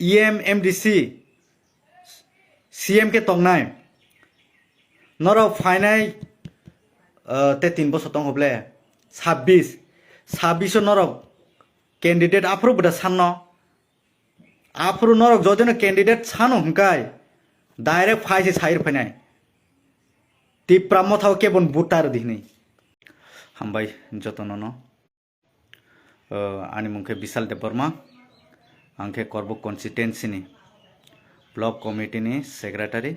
EMMDC CM के तंगनाय नरक फाइनाय ते 3 बছर तंग हबले 26 नरक कैंडिडेट आफ्रो बदा सान्नो आफ्रो नरक जदिनो कैंडिडेट सानो हंकाय डायरेक्ट फाइसे साइर फैनाय तिप्रा मथाव केबन बुटार दिनै हामबाय जतननो आनी मुंखे विशाल देव वर्मा आंखे करबो कन्स्टिट्युएन्सी नि ब्लक कमिटी नि सेक्रेटारि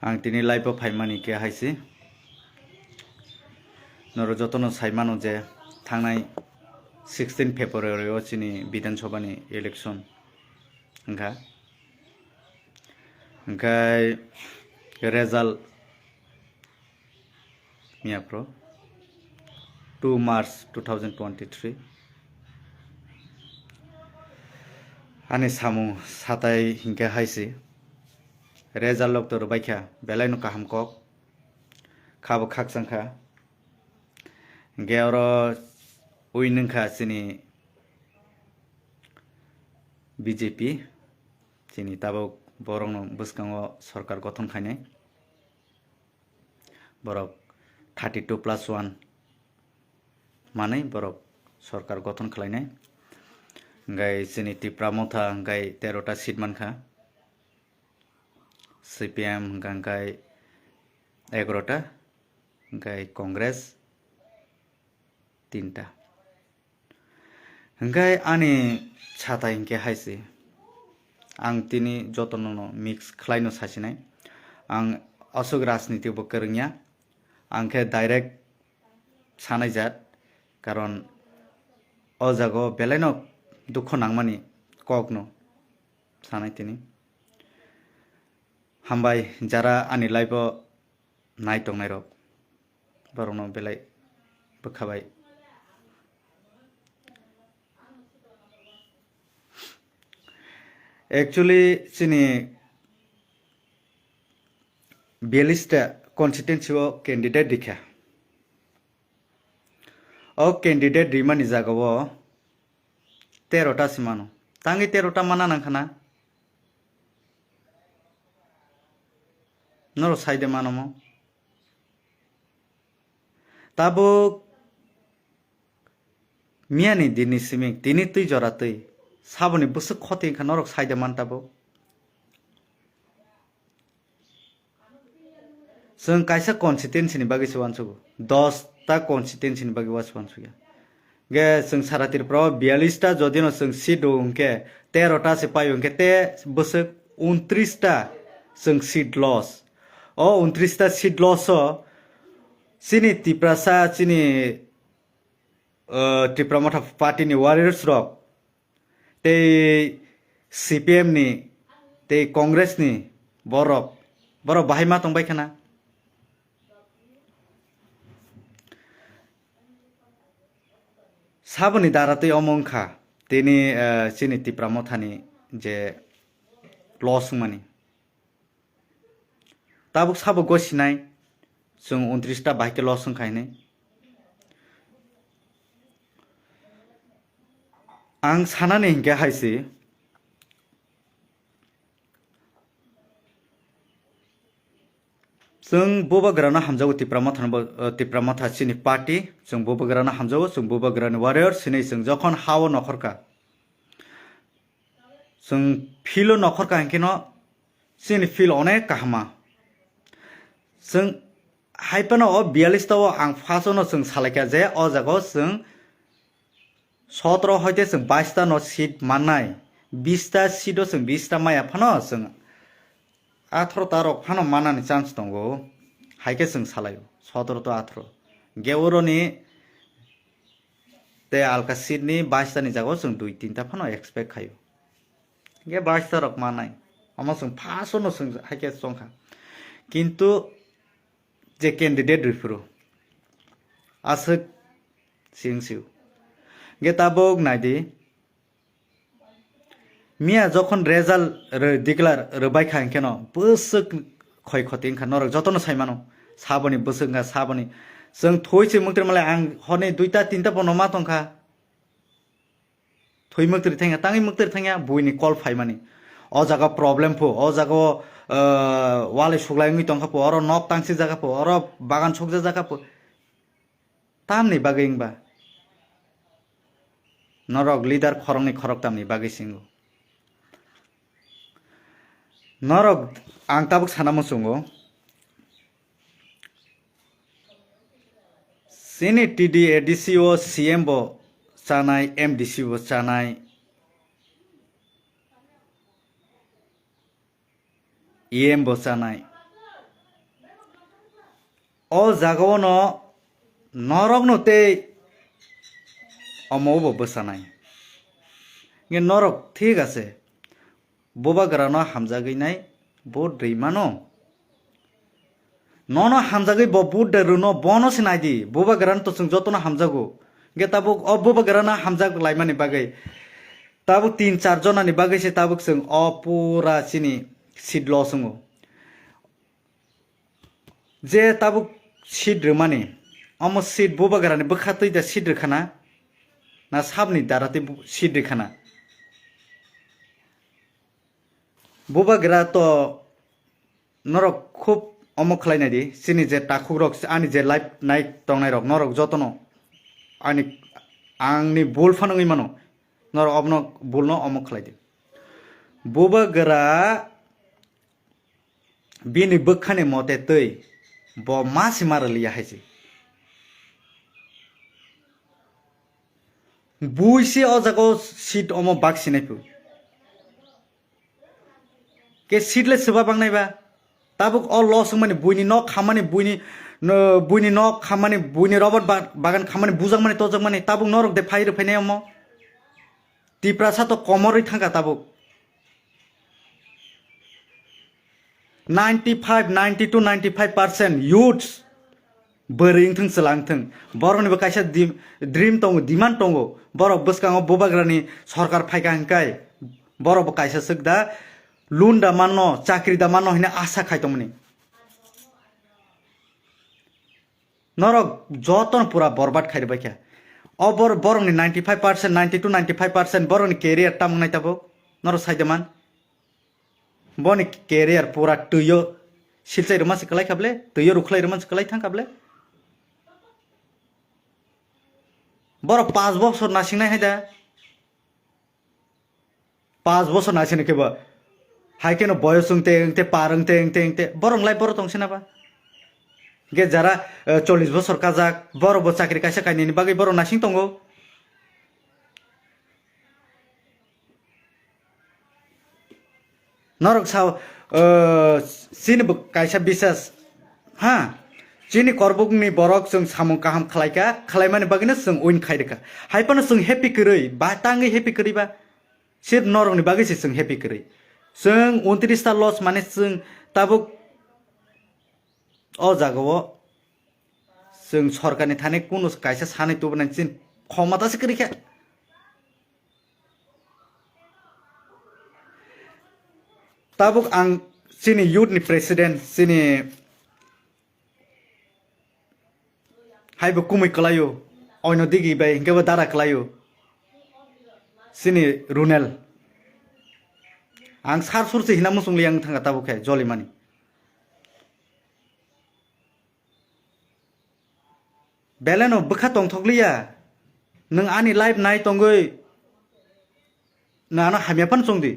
आं तिनि लाइफ फाइमानि के हाइसि नरो जतनो साइमानो जे थांनाय 16 फेब्रुवारि चिनि विधानसभा नि इलेक्शन ओंखाय रेजाल्ट मियाप्रो 2 मार्च 2023 आने सामु साताय हिंके हाइसि रेजाल्ट लक्टर बाइखा बेलायनो काहामकक खाबो खाकसांखा गेवर उइनंखा चिनि बीजेपी चिनि ताबो बरंनो बसकांगो सरकार गठन खायनाय बरक 32+1 मानै बरक सरकार गठन खालायनाय गाय चिनि तिप्रा मथा गाय 13टा सीट मानखा CPM गाय 11टा गाय कांग्रेस 3टा गाय आनी छाता इनके हाइसि आं तिनि जतननो मिक्स खलायनो सासिनाय आं असुग राजनीति बकरनिया आंखे डायरेक्ट सानाय जात कारण अजागो बेलायनो दुख नांगमानि ककनो सानाय तिनि हामबाय जारा आनी लाइफ नायटंनाय रक बरनो बेलाय बखाबाय एक्चुअली चिनि 42टा कन्स्टिट्युएन्सी कैंडिडेट दिखा ओ कैंडिडेट रिमानि जागावो 13टा सिमानो तांगी 13टा माना नांखाना नरो साइडे मानमो ताबो मियानि दिनि सिमिक दिनि तुई जरातै साबनि बसक खते खा नरक साइडे मानताबो जों कायसा कन्स्टिट्युएन्सी नि बागै सवानसुगो 10टा कन्स्टिट्युएन्सी नि बागै वासवानसुया गे जों सारा तिरप्र 42टा जदिनो जों सीट उनके 13टा से पाय उनके ते बसक 29टा जों सीट लॉस ओ 29टा सीट लॉस चिनि तिप्रासा चिनि तिप्रा मथा पार्टी नि वारियर्स रक ते CPM नि ते कांग्रेस नि बरक बाहाय मा तंबाय खाना साबनि दारातै अमंखा तेनि चिनि तिप्रा मथानि जे लॉस मानि ताबुक साबो गसिनाय जों 29टा बाहायके लॉस खायनाय आं सानानै हिंके हायसि जों बोबाग्राना हामजागो तिप्रा माथा चिनि पार्टी जों बोबाग्राना हामजागो जों बोबाग्रानि वारियर सिनै जों जखन हाव नखरका जों फिलो नखरका हिंकेनो चिनि फिल अनेक काहमा जों हाइपनो 42टा आं फासनो जों सालायका जे अ जागो जों 17 हयते जों 22टा न सीट माननाय 20टा सीट जों 20टा माया फानो जों 18टा रक फानो मानानि चान्स दंगो हाइके जों सालायो 17 तो 18 गेवरनि ते आलका सीट नि 22टा नि जागो जों 2-3टा फानो एक्सपेक्ट खायो गे 22टा रक मानाय अमा जों फासनो जों हाइके संखा किन्तु जे कैंडिडेट रिफुरो आसक सिंसिउ गे ताबोक नायदि मिया जखन रेजाल्ट डिक्लेयर रबायखा केनो बसक खय खति खा नरक जतनो साइमानो साबनि बसंगा साबनि जों थयसे मुंत्र मालाय आं हनै 2टा 3टा बनो मा तंखा थुई मक्तरी थांगा तांगी मक्तरी थांगा बुईनी कल फाइमानी ओ जागा प्रॉब्लम फो ओ जागा वाले सुगलायंगी तंखा फो और नक तांसी जागा फो और बागान सुगजा जागा फो तामनी बागै इंबा नरक लीडर खरंगनी खरक तामनी बागै सिंगो नरक आं ताबुक साना मुसुंगो सिनी टीडी एडीसीओ सीएम बो चानाय एमडीसी बो चानाय ईएम बो चानाय ओ जागाव न नरक नो ते अमो बो बसानाय गे नरक ठीक आछे बोबा गरानो हामजागैनाय बो दैमानो नोनो हामजागै बो बुद दरुनो बोनो सिनायदि बोबा गरान तो जों जतनो हामजागो गे ताबुक अ बोबा गराना हामजाग लाइमानि बागै ताबुक 3-4 जनानि बागै से ताबुक जों अ पूरा सिनि सीट लसंगो जे ताबुक सीट रमानि अमो सीट बोबा गरानि बखातै दा सीट रखाना ना साबनि दाराते सीट रखाना बोबा गरा तो नरक खूब अमो खलायनाय दि सिनि जे टाखुक रक आनि जे लाइफ नाइट तंनाय रक नरक जतनो आनि आंनि बुल फानङै मानो नरक अबनो बुलनो अमो खलायदि बोबा गरा बिनि बखाने मते तै ब मासि मारलिया हायसि बुइसे अ जागो सीट अमो बाक्सिनायफु के सीटले सोबा बांनायबा ताबुक अ लस माने बुइनि न खामानि बुइनि न खामानि बुइनि रबट बागान खामानि बुजां माने तजक माने ताबुक नरक दे फाइर फाइनाय अमो तिप्रासा तो कमरै थांगा ताबुक 95-92-95% youths बोरैं थों सलांथों बरनिबो कायसा ड्रीम तंगो डिमांड तंगो बरक बसकांगो बोबाग्रानि सरकार फायगा हंकाय बरक कायसा सकदा लुन दा मानो चाकरी दा मानो हिना आशा खायतमनि नरक जतन पूरा बर्बाद खायरबाय क्या अबर बरंनि 95% 92-95% बरंनि कैरियर तामनाय ताबो नरक सायदमान बनि कैरियर पूरा तुयो सिलचाय रमास कलाय खाबले तुयो रुखलाय रमास कलाय थां खाबले बरक 5 बছর नासिंनाय हायदा 5 বছর नासिने केबा हायकेनो बयस उंते पारंते बरंलाय बर तंसिनाबा गे जरा 40 বছর काजाक बरबो चाकरी कायसा कायनि बागै बर नासिं तंगो नरक साव सिनि कायसा बिसास हा चिनि करबुकनि बरक जों सामु काहाम खलायका खलायमानि बागैनो जों उइन खायदोका हायपानो जों हेपी करै बाताङै हेपी करैबा सिर नरकनि बागैसो जों हेपी करै जों 29 ता लस माने जों ताबुक अ जागाव जों सरकारनि थाने कुनु कायसा सानै तुबनाय चिन खमातासो करैका ताबुक आं सिनि युथनि प्रेसिडेन्ट सिनि हायबो कुमै कलायो अयनो दिगि बाय हिंकेबो दारा कलायो सिनि रुनेल आं सार सुरसे हिना मुसुंलि आं थांगा ताबुखाय जलिमानि बेलेनो बखा तंथगलिया नों आनि लाइफ नाय तंगै नाना हामियाफान संदि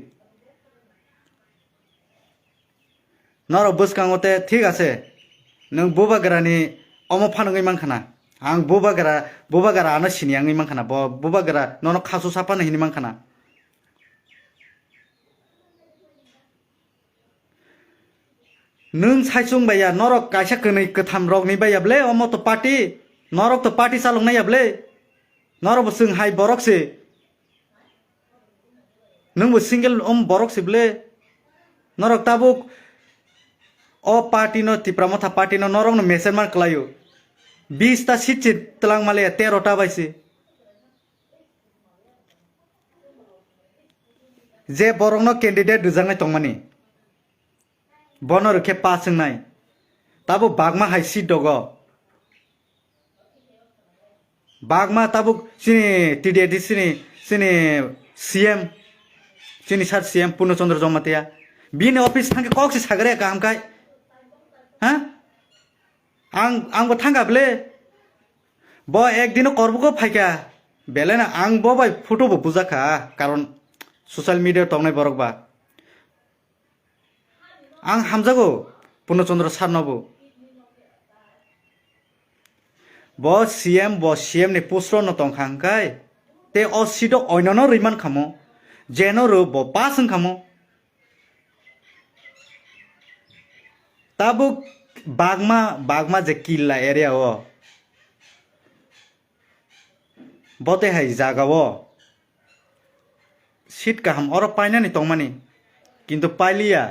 नर बसकांगते ठीक आछे नों बोबागरानि अमो फानङै मानखाना आं बोबागरा आनो सिनियाङै मानखाना बोबागरा ननो खासु सापानो हिनि मानखाना नों साइसुं बाया नरक कायसा कनै कथाम रगनि बायाबले अमो तो पार्टी नरक तो पार्टी सालंनाय याबले नरक जों हाय बरकसे नोंबो सिंगल बरकसेबले नरक ताबुक ओ पार्टी नो तिप्रामथा पार्टी नो नरक नो मेसेज मान कलायो 20 ता सीट तलांग माले 13 ता बायसे जे बरक नो कैंडिडेट दुजांनाय तंमानि बनर के पासंनाय ताबु बागमा हाय सीट दग बागमा ताबुक सिनि टिडिएडि सिनि CM sini sar CM Purnachandra Jomatia bini office thangke kok si sagare kam kai ha ang bo thanga ble bo ekdino korbo ko phaika belena ang bo bai photo bo bujaka karon social media tongnai borok ba ang hamjago Purnachandra sarnobo bo CM ni postro no tongkhang kai te o sido oinono riman khamo jeno ro bo pasang khamo tabuk bagma je killa area o bote hai jaga o sit kaham oro paina ni tongmani kintu pailia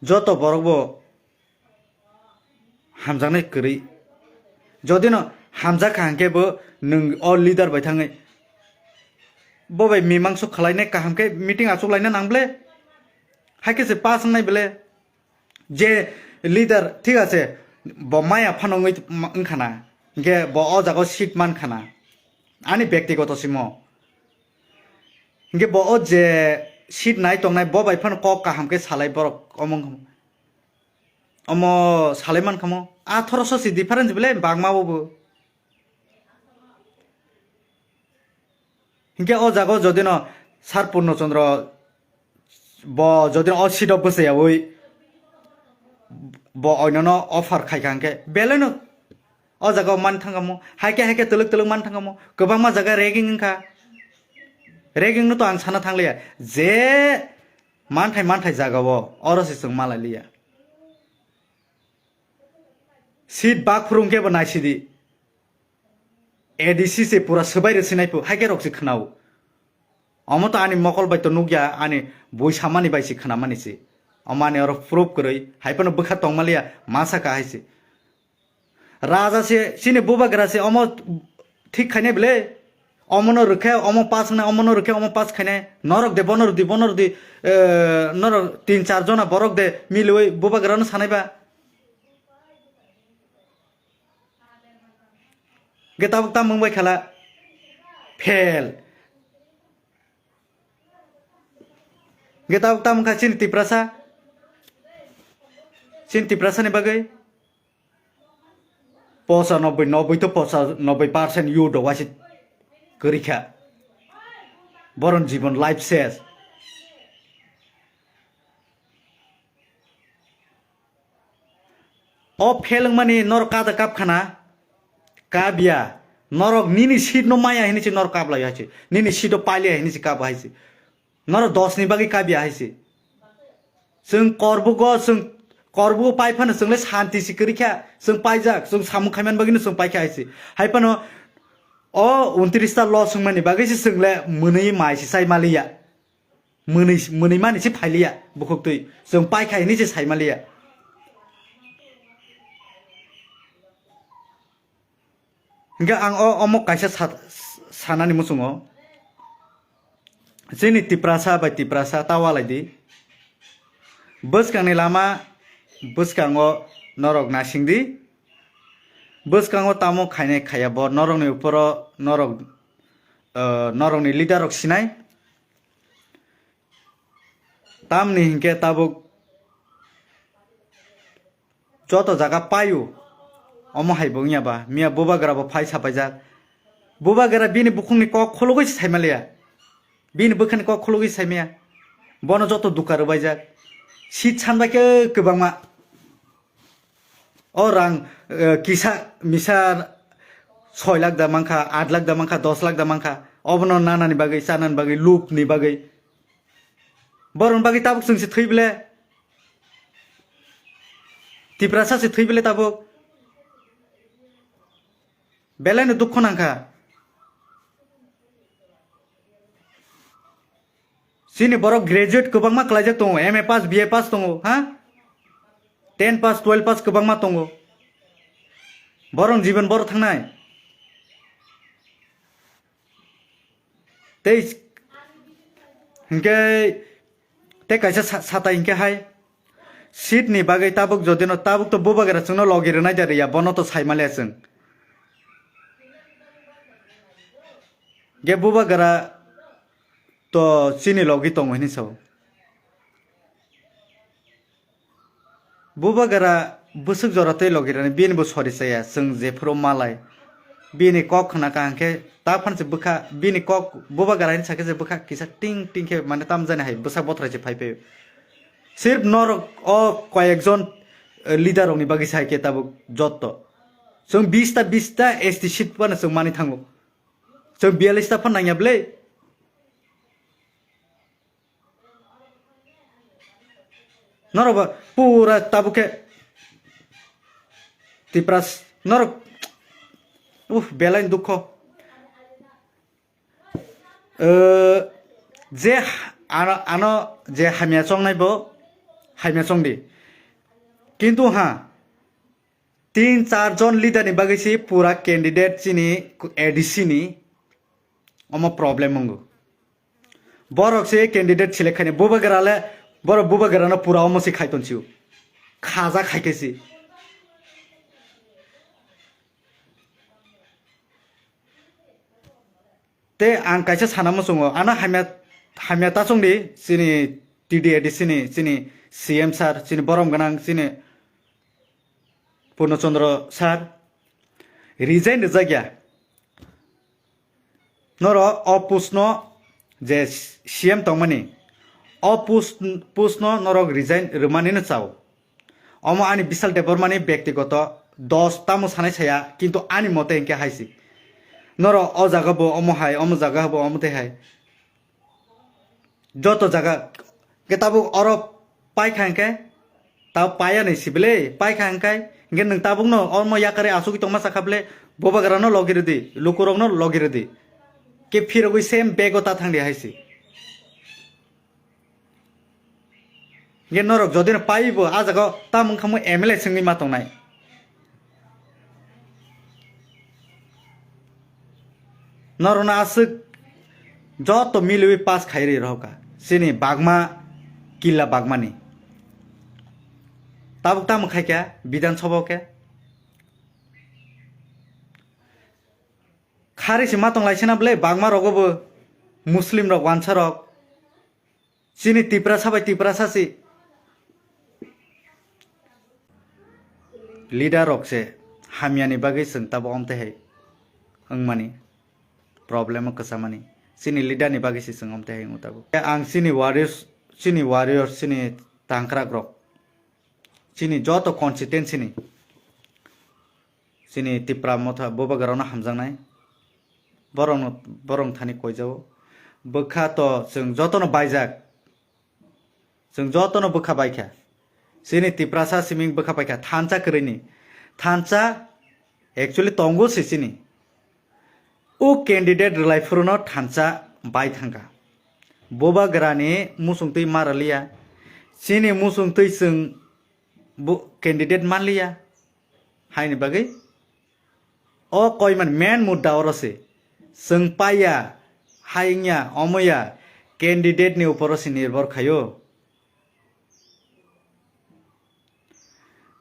joto borokbo hamjangnai kri jodino hamja khangke bo nung all leader bai thangai bo bai mimangso khlainai kahamke meeting achuk laina nangble haike se pass nai bele je leader ঠিক আছে bo maya phanongoi ngkhana ge bo o jago seat man khana ani ব্যক্তিগত simo ge bo o je seat nai tongnai bo bai phan kok kahamke salai borok omong omo salaiman khamo a thoroso si difference bele bagma bo hinge o jago jodino sar Purnachandra bo jodino o seat of bose oi bo oinono offer khaikangke beleno o jago man thangamo haike tuluk man thangamo gobangma jaga ragging ingkha ragging no to ang sana thanglia je manthai jagao orosi sung malaliya seat bak phurungke bo naisidi ADC se pura sabai resinai pu haike roksi khnau amoto ani mokol bai to nugya ani boi samani bai si khana manisi amane oro proof koroi haipano bukha tongmalia masa ka haisi raja se sine boba gra se omo ঠিক খাইনে বলে অমনো রখে অম pass না অমনো রখে অম pass খাইনে নরক দে বনর দি নরক 3-4 জনা বরক দে মিলই বোবা গরানো সানাইবা গেতাব তা মুম্বাই খেলা ফেল গেতাব তা মুখা চিন্তি প্রাসা নে বাগৈ 95 to 95% ইউ দওয়াসি করিখা বরণ জীবন লাইফ শেষ অ ফেলং মানে নরকাদা কাপখানা কাবিয়া নরক নিনি সিট নো মায়া হিনিছি নর কাবলাই আছে নিনি সিট পাইলে হিনিছি কাব হাইছি নর 10 নি বাকি কাবিয়া হাইছি जों করবগো जों করবো পাইফানো जोंले शांति सि करिखा जों पाइजाक जों सामु खायमान बागिनो जों पाइखा हाइसी हाइफानो अ 29 ता लस माने बागैसि जोंले मोनै माइसि साइमालिया मोनै मानिसि फाइलिया बुखुक्तै जों पाइखा हिनिसि साइमालिया हिंगा आं अमक काइसा सानानि मुसुङो जोंनि तिप्रासा तावालायदि बसकांनि लामा बसकांगो नरक नासिंदि बसकांगो तामो खायनाय खाया ब नरकनि उपरो नरकनि लिडारक सिनाय तामनि हिंके ताबुक जतो जागा पायु अमो हाइबोंया बा मिया बोबाग्राबो फाइ सापायजा बोबाग्रा बिनि बुखुंनि क खलगै साइमालिया बिनि बोखानि क खलगै साइमाया बनो जतो दुखार बायजा सीट सानबाके गोबांमा orang kisah misal 6 लाख दामांखा 8 लाख दामांखा 10 लाख दामांखा अबनो नानानि बागै सानानि बागै लुपनि बागै बरन बागै ताबुक जोंसि थैबले तिप्रासासि थैबले ताबुक बेलायनो दुख नांखा सिनि बरक ग्रेजुएट गोबांमा क्लाइजाक दङ एमए पास बिए पास दङ हा 10 पास 12 पास गोबांमा दङ बरं जीवन बर थांनाय तै हिंके ते काइसा साता हिंके हाय सीट नि बागै ताबुक जदिनो ताबुक तो बोबागरा जोंनो लगिरनाय जारिया बनो तो साइमालिया जों ge buba gara to chini logi tong hini so buba gara busuk jorate logi rani bin bu sori saya sung je pro malai bini kok khana ka ke ta phan se bukha bini kok buba gara ni sake je bukha kisa ting ting ke mane tam jane hai busa botra je phaipe sirf nor o koyekjon leader ni bagi sai ke tabu joto sung 20 ta esti shit pan sung mani thango sung 42 ta phan nanya ble noroba pura tabu ke tipras nor belain dukho je ano je hamya chong nai bo hamya chong di কিন্তু হ্যাঁ 3-4 জন leader ni bagisi pura candidate chini edisini omo problem mongo borok se candidate selekhane boba garale boro boba garana pura omo si khaiton chiu khaja khaikesi te ang kaisa sanamo songo ana hamya ta chongdi chini td edisini chini cm sir chini borom ganang chini Purnachandra sir resign jagya noro opusno je cm tongmani opusno noro resign rumani no chao omo ani bisal debormani byaktigoto 10 tamo sanai saya kintu ani mote enke haisi noro o jaga bo omo hai omo jaga bo omo te hai joto jaga ketabu oro pai khangke ta paya nei sibele pai khangkai ngen nang tabung no omo yakare asuki tongma sakable boba garano logiredi lukurong no logiredi ke phirogui same begota thangdi haisi ngen norok jodina paibo ajago tamung khamu mla singni matongnai norona asuk joto milui pass khairi roka sini bagma killa bagmani tabuk tam khaikya bidan sabha ke khari se matong laisena ble bagma rogobo muslim rok wansa rok sini tipra sabai tipra sasi leader rok se hamiani bagai sung tabo omte hai angmani problem kasamani sini leader ni bagai si sung omte hai ngutabo ang sini warriors sini tangkrak rok sini joto constituency ni sini tipra motha boba garona hamjangnai borong thani koijao bokha to sung joto no baijak sung joto no bokha baikha sini tipra sa siming bokha baikha thancha krini thancha actually tongo sini o candidate relai furuno thancha bai thanga boba garani musung tei maralia sini musung tei sung candidate manliya haini bagai o koiman main mudda orose sung paya hainya omoya candidate ni uporosi nirbhor khayo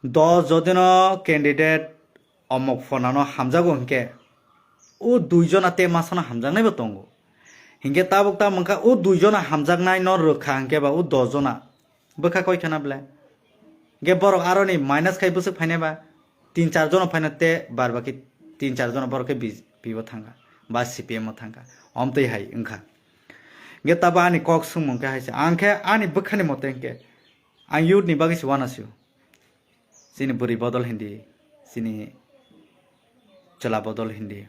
10 jodino candidate omok fonano hamjago hingke o 2 jona te masana hamjangnai bo tongo hingke tabuk ta mangka o 2 jona hamjangnai no rokha hingke ba o 10 jona bokha koi khana bla ge borok aroni minus khai busuk phaine ba 3-4 jon phaine te barbaki 3-4 jon borok ke bibo thanga ba cpm thanga omtei hai engkha ge taba ani kok sumong ke haise angke ani bukhani mote ke ang youth ni bagi siwanasiu sini buri bodol hindi sini chola bodol hindi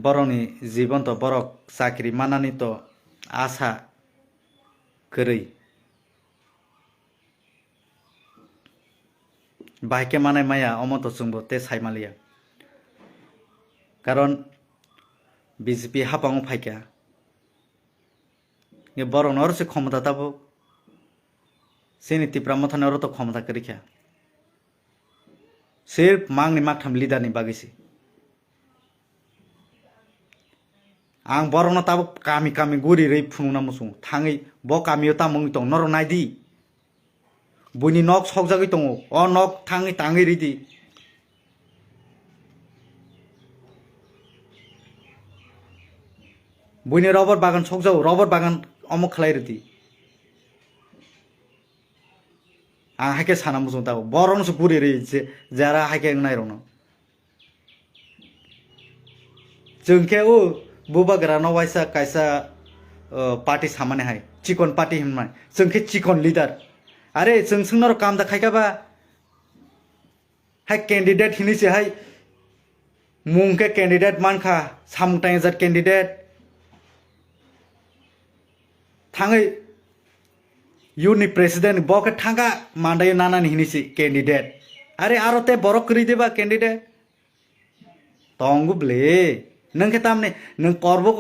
boroni জীবন তো borok চাকরি manani to asa keri baike manai maya omoto sungbo te saimalia karon BJP hapango phaikya ye borong nor se khomata tabo sini tipra mothane oro to khomata kerikya sirf mangni maktham leader ni bagisi ang borong na tabo kami guri rei phununa musung thangai bo kamio ta mung tong nor naidi buni nok sogjagi tongo o nok thangai tangai ridi buine rubber bagan sokjau rubber bagan omo khlai reti ang haike sana musung tao borong su puri ri jara haike ngnai rono jengke o buba grano waisa kaisa party samane hai chikon party himnai jengke chikon leader are jeng sungnor kam da khaika ba hai candidate hini se hai mungke candidate mankha samtai jat candidate thangai uni president boke thanga mandai nana ni hini se candidate are arote borok kri deba candidate tongu ble nang ketamne nang korbok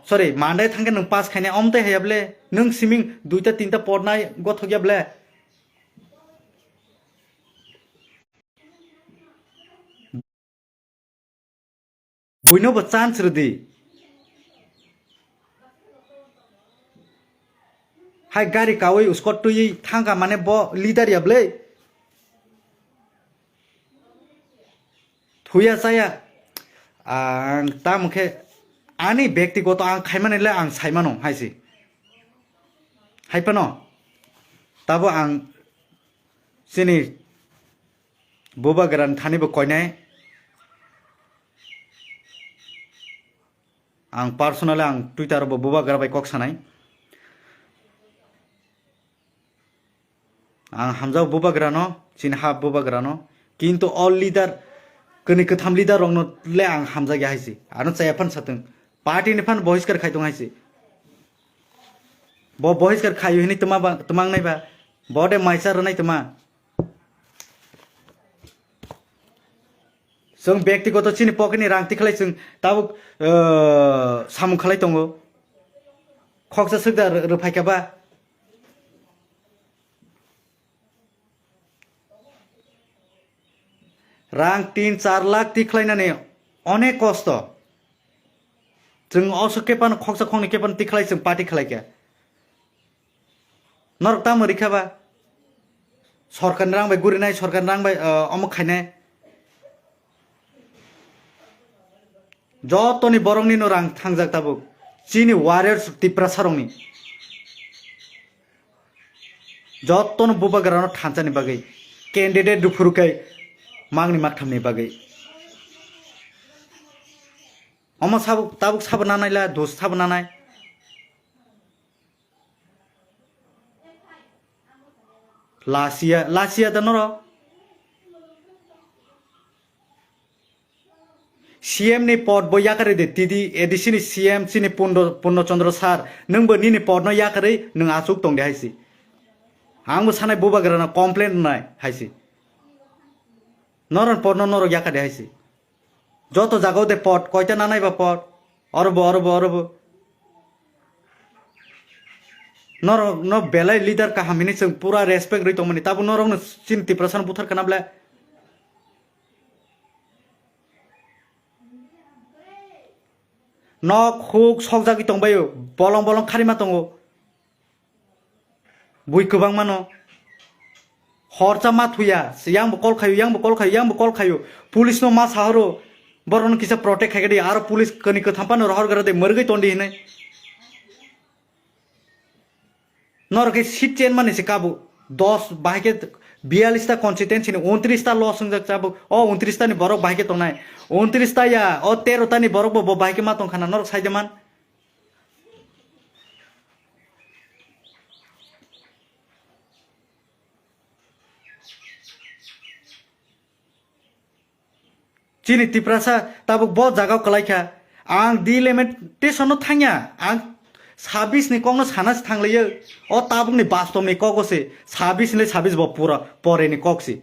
sorry mandai thange nang pass khaine omte hayable nang siming duita tinta pornai gothogya ble buino ba chance rudi hai gari kawai usko tui thanga mane bo leader yable thuya saya ang tamke ani ব্যক্তিগত ang khaimanile ang saimano haisi haipano tabo ang sini boba garan thani bo koinai ang personally ang Twitter bo boba garabai kok sanai ang hamjau boba grano sin ha boba grano kintu all leader kini ketam leader rongno le ang hamja ge haisi anu chaya phan sateng party ni phan bohiskar khai tong haisi bo bohiskar khayu hini tumang nai ba bode maisar nai tuma जों व्यक्तिगत चिनि पकेटनि रां तिखलाय जों ताबो सामु खलाय दङ खकसा सोगदा रफायखाबा रां 3-4 लाख तिखलायनानै अनेक कष्ट जों असकेपान खकसा खंनि केपान तिखलाय जों पार्टी खलायखा नरकता मरिखाबा सरकारनि रां बाय गुरिनाय सरकारनि रां bye Amu खायनाय jotoni borongni no rang thangjak tabuk chini warriors tipra sarongni jotono buba garano thanchani bagai candidate dufurukai mangni makthamni bagai ama tabuk sabana la dos sabana nai lasia danoro CM ni pod bo yakare de tidi edisini CM sini Punno Chandra sar nang bo nini pod no yakare nang asuk tong de haisi angbo sanai boba garana complaint nai haisi noron pod no noro yakade haisi joto jagao de pod koita nanai ba pod orbo noro no belai leader ka hamini sing pura respect ri tongmani tabu norong no chinti prasan buthar kana bla nok huk sogjagi tongbayo bolong kharima tongo bui kubang mano horcha ma thuya yang bo kol khayo police no ma saharo boron kisa protect khagedi aro police kani ka thampano rohor garade margai tondi hinai nor ke seat chain mane se kabu 10 bahike 42 ta constituency ni 29 ta law sungjak chabu o 29 ta ni borok bahike tongnai 29 ta ya o 13 ta ni borok bo bahike ma tong khana nor saideman chini tiprasa tabuk bo jagao kalaikha ang delimitation no thangya ang 26 ni kongno sanas thanglayo o tabuk ni bastom ni kokose 26 ni 26 bo pura pore ni kokse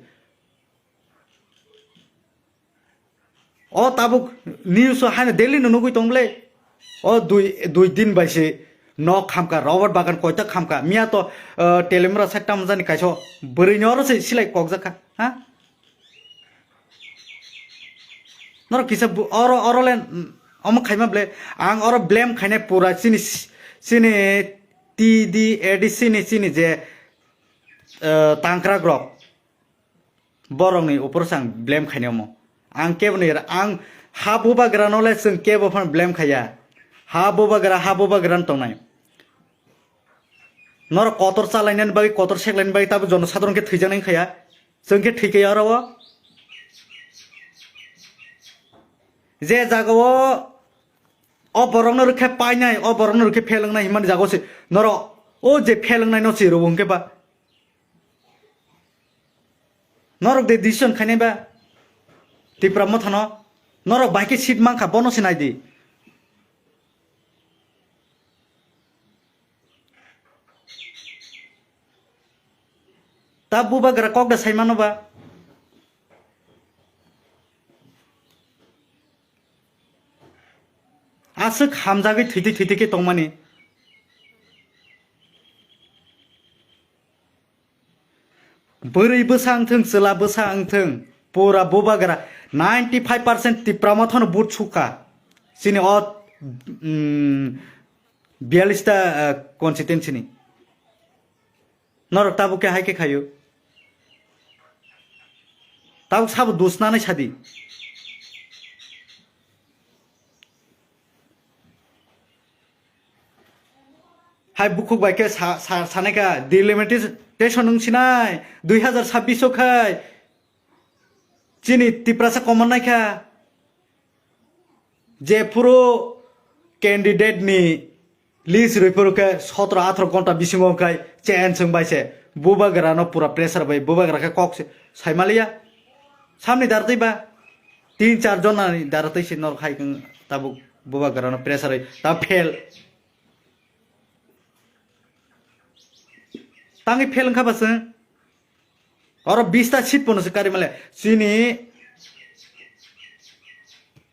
o tabuk news haina daily no nugui tongle o dui din baise no khamka robert bagan koita khamka mia to telemra sakta mjani kaiso bori noro se silai kokjaka ha nor kisa orolen om khaima ble ang oro blame khaine pura sini TD edisini sini je tangkra grok borong ni upor sang blame khaine mo ang kebni ang habuba granole sing kebo fan blame khaya ha boba gran tongnai nor kotor chalainan bagi kotor seklain bagi tabu jono sadron ke thijang khaya जोंके ठीके आरो जे जागो अबरंग रखे पाइनाय अबरंग रखे फेलंगनाय हिमान जागोसे नरो ओ जे फेलंगनाय न सिरो बुंके बा नरो दे decision खाने बा तिप्रा मथनो नरो बाइके सीट मांखा बनोसे नायदि ता बुबा गरा कगदा साइमानोबा आसो खामजागै थैथे के तंमाने बोरै बोसांथों सोला बोसांथों पूरा बुबा गरा 95% तिप्रा मथनो बुट सुका सिनि अ 42 टा कन्स्टिट्युएन्सीनि नर ताबु के हाइके खायो ताबु साबु दुसनानै सादि हाय बुकुक बाइके सानायका डिलिमिटेशन नोंसिनाय 2026 खाय चिनि तिप्रासा कमन नायखा जे पुरो कैंडिडेट नि लिस्ट रिपोर्ट 17-18 घंटा बिसिङाव खाय चेन जों बाइसे बुबा गरानो पूरा प्रेशर बाय बुबा गराखा कक्स साइमालिया सामने दारतैबा 3-4 जनानि दारतैसे नर खायगोन ताबु बुबा गरानो प्रेशर ता फेल तांगे फेल खाबासो और 20 टा सीट बनोसो कारि माले सिनि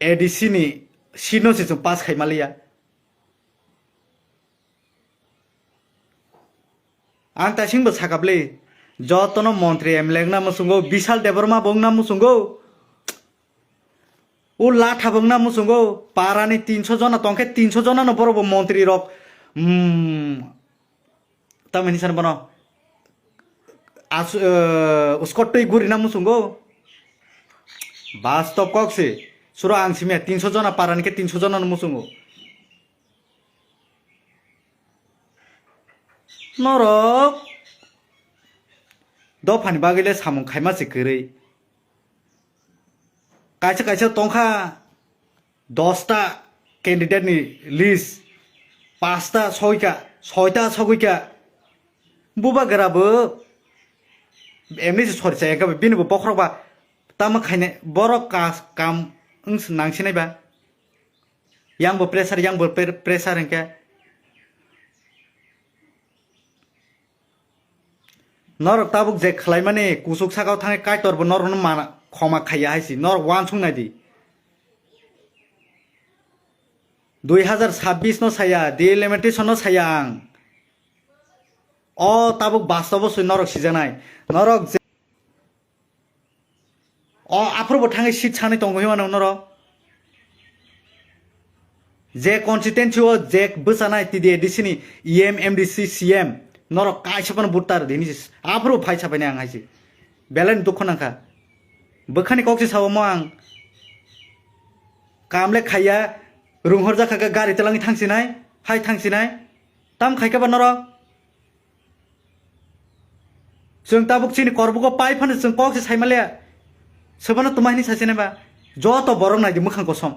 एडीसी नि सीटनोसे जों पास खायमालिया आं तासिंबो साकाबले जतनो मंत्री एमलेगना मुसुंगो विशाल देबरमा बंगना मुसुंगो उ लाठा बंगना मुसुंगो पारानि 300 जना तंके 300 जना न बरोबो मंत्री रक तमेनि सान बनो उसको टै गुरिना मुसुंगो वास्तव कक्से सुरो आंसिमे 300 जना पारानि के 300 जना न मुसुंगो नरक दफानि बागैले सामुं खायमासे गरै कायसे तंखा 10 टा कैंडिडेट नि लिस्ट 5 टा 6 टा 6 बुबा गराबो एमनिसे सरसे एकाबे बिनबो बख्रबा तामा खायने बर काम अंस नांसिनायबा यांबो प्रेसार हंके नर ताबुक जे खलाय माने कुसुक सागाव थांगे कायतरबो नरनो माना खमा खाया हायसि नर वान संनायदि 2026 नो साया डिलिमिटेशन नो साया आं अ ताबुक बास्तव सु नरक सिजानाय नरक अ आफ्रोबो थांगे सीट सानै दंगो हिमानो नर जे कन्स्टिट्युएन्सी ओ जे बोसानाय तिदि एडिसिनि ईएम एमडीसी सीएम नरक कायसपन बुटार दिनि आफ्रो फाइसा बायनाय आं हायसि बेलेन दुखनांखा बोखानि कक्से सावमो आं कामले खाया रुंहर जाखागा गारि तलांनि थांसिनाय हाय थांसिनाय ताम खायखाबा नरक जों ताबुक चिनि करबुको पाइफानो जों कक्से साइमाले सोबानो तुमाहिनि सासेनेबा joto borong नायदि मोखां कसम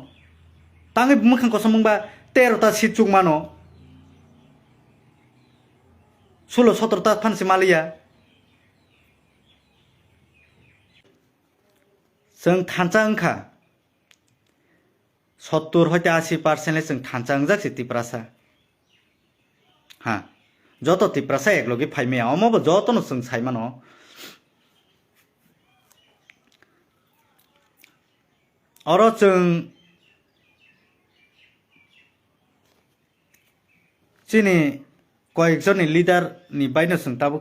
तांगे मोखां कसम बुंबा 13 टा सीट चुक मानो 16-17 टा फानसे मालिया जों थानचा अंखा 70 हयते 80% जों थानचा अंजाकसे तिप्रासा हा joto tiprasa eklogi phaimea omobo joto no जों साइमानो अरो जों चिनि कयेकजननि लिडार नि बायनो जों ताबो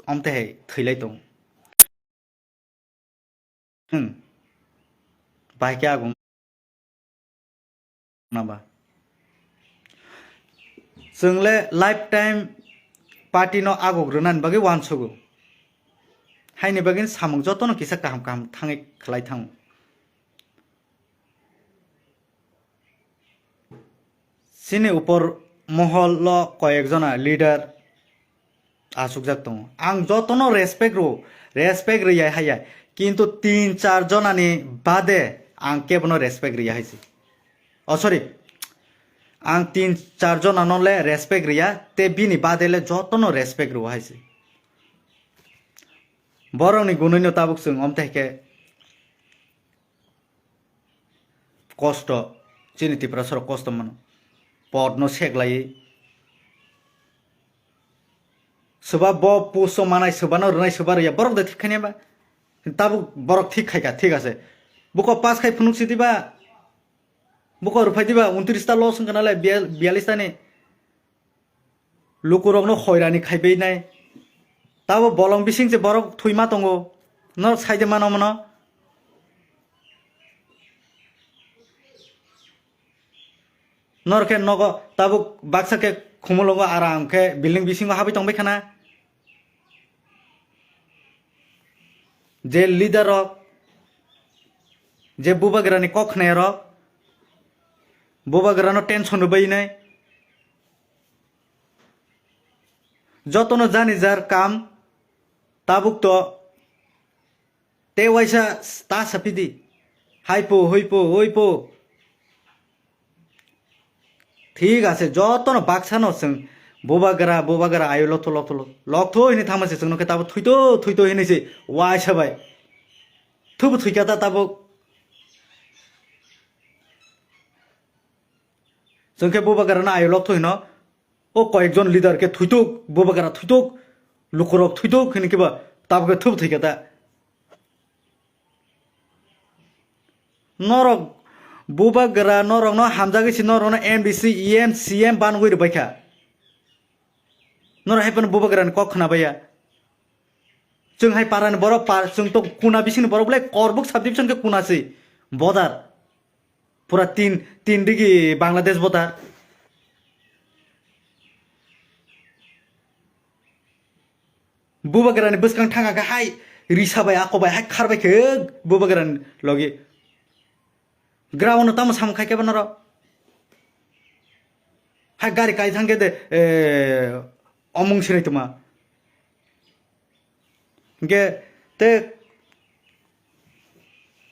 अमतेहाय थैलाय दं बाइके आगुं नाबा जोंले लाइफ टाइम पार्टी नो आगोग्रोनान बागै वानसगो हायनि बागै सामुं जतनो किसा काहाम थाङै खलाय थाङो sini upor mohol lo koyekjona leader asukjak tongo ang jotono respect riya haya কিন্তু 3-4 জনানি বাদে ang kebono respect riya haisi oh sorry ang 3-4 জনানলে respect riya te bini badele jotono respect ro haisi borongni gunino tabuk sung omteke kosto ciniti prasor kosto mano podno seglai soba bo puso manai sobano runai sobar ya borok de thikhane ba tabuk borok thik khaika thik ase buko pas khai phunuk sidiba buko rufai diba 29 ta los kanale 42 ta ni lukurokno khoirani khaibai nai tabo bolong bising je borok thuima tongo no saide mano mano norke nogo tabuk baksa ke khumulongo aram ke building bisingo habi tongbai khana je leader rok je bubagrani kokhnai rok bubagrano tension bai nai jotono jani jar kam tabuk to te waisa sta sapidi haipo hoipo oipo ঠিক আছে যতন বাক্সানো जों बोबागरा आयो लथो हिने थामासे जोंनो के ताबो थुइतो हिनेसे वाइ साबाय थुबु थुइकाता ताबो जोंके बोबागरा ना आयो लथो हिनो ओ कयेकजन लिडार के थुइतो बोबागरा थुइतो लुखरक थुइतो हिने केबा ताबो के थुबु थुइकाता नरक बुबागरा नरंनो हामजागिसि नरंनो एमबिसि इएम सीएम बानगुइ रबायखा नर हायपन बुबागरान क खनाबाया जों हाय पारान बरो पार जों तो कुना बिसिन बरो बले करबुक सब डिविजन के कुनासि बदार पूरा तीन डिग्री बांग्लादेश बदार बुबागरान बसकां थांगा का हाय रिसाबाय आकबाय हाय खारबाय के बुबागरान लगे ग्राउंड तम सामखाय के बनरो हा गारि काय थांगे दे अमुंग सिरै तमा के ते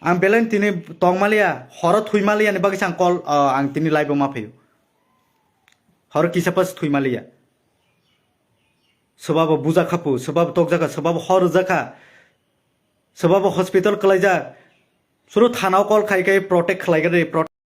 आं बेलेन तिनि तंगमालिया हर थुइमालिया नि बागि सां कल आं तिनि लाइव मा फैयो हर किसापस थुइमालिया सबाब बुजा खापु सबाब तकजाका सबाब हर जाका सबाब हॉस्पिटल कलाइजा सुरु थानाव कल खाइकै प्रोटेक्ट खालायगोन